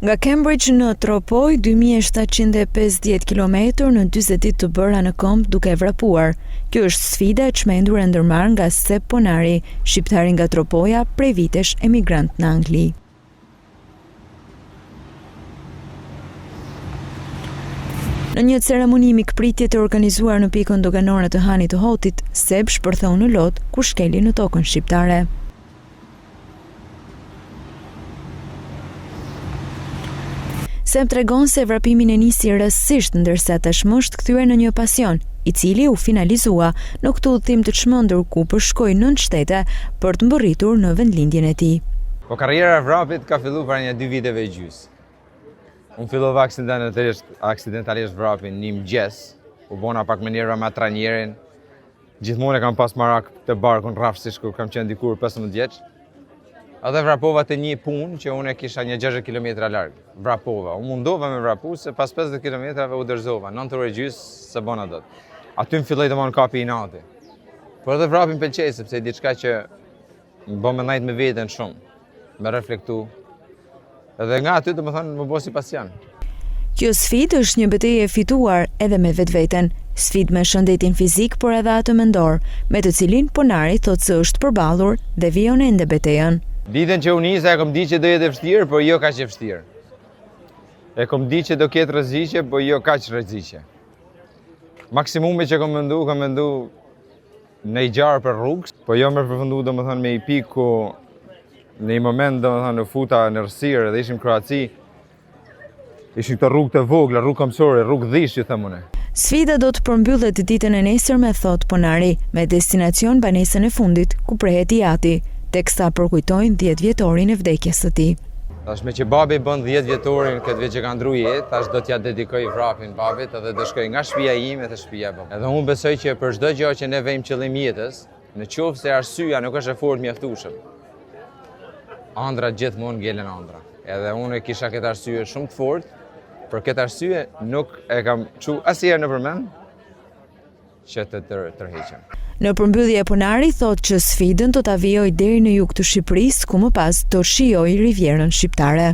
Nga Cambridge në Tropoj, 2750 km në 40 ditë të bëra në këmbë duke vrapuar. Kjo është sfida e çmendur e ndërmarrë nga Sep Ponari, shqiptari nga Tropoja, prej vitesh emigrant në Angli. Në një ceremoni mikpritje të organizuar në pikën doganore të Hanit të Hotit, Sep shpërtheu në lot kur shkeli në tokën shqiptare. Sep tregon se vrapimin e nisi rastësisht ndërsa tashmë është kthyer në një pasion, i cili u finalizua në këtë udhëtim të çmendur ku përshkoi 9 shtete për të mbërritur në vendlindjen e tij. Po karriera e vrapit ka filluar para një 2 viteve gjys. Unë fillova aksidentalisht vrapin një mëngjes, u bona pak mënyra me trajnerin. Gjithmonë kam pas marak të barkun rrafsisht kur kam qenë dikur 15 vjeç. Edhe vrapova të një punë që unë kisha një 60 km larg. Vrapova. Unë mundova me vrapu se pas 50 km u dërzova. 9 orë gjys se bona dot. Aty më filloi të marr kapi inati. Por edhe vrapin pëlqej sepse diçka që më bën me ndajt me veten shumë, me reflektu. Edhe nga aty domethënë më bosi pasion. Kjo sfidë është një betejë e fituar edhe me vetveten, sfidë me shëndetin fizik por edhe atë mendor, me të cilin Ponari thotë se është përballur dhe vijon ende betejën. Ditën që u nisa e kom di që do jetë e vështirë, por jo kaq e vështirë. E kom di që do ketë rreziqe, por jo kaq rreziqe. Maksimumi që kam mendu në i gjarë për rrugës, po jo me përfundu domethënë me i pikë ku në një moment domethënë në futa në rësirë dhe ishim Kroaci. Ishin këto rrugë të vogla, rrugë kombësore, rrugë dhish që them unë. Sfida do të përmbyllet ditën e nesërme, thot Ponari, me destinacion banesën e fundit ku prehet Iati, teksa përkujtojnë 10 vjetorin e vdekjes së tij. Tash me që babi bën 10 vjetorin këtë vit që ka ndru jetë, tash do t'ja dedikoj vrapin babit edhe do shkoj nga shtëpia ime te shtëpia e babit. Edhe unë besoj që për çdo gjë që ne vëjmë qëllim jetës, në qoftë se arsyeja nuk është e fortë mjaftueshëm, ëndra gjithmonë ngelen ëndra. Edhe unë kisha këtë arsye shumë të fortë, për këtë arsye nuk e kam çu asnjëherë në përmend që të tërheqem. Në përmbyllje Ponari thotë që sfidën do ta vijojë deri në jug të Shqipërisë, ku më pas do shijojë Rivierën shqiptare.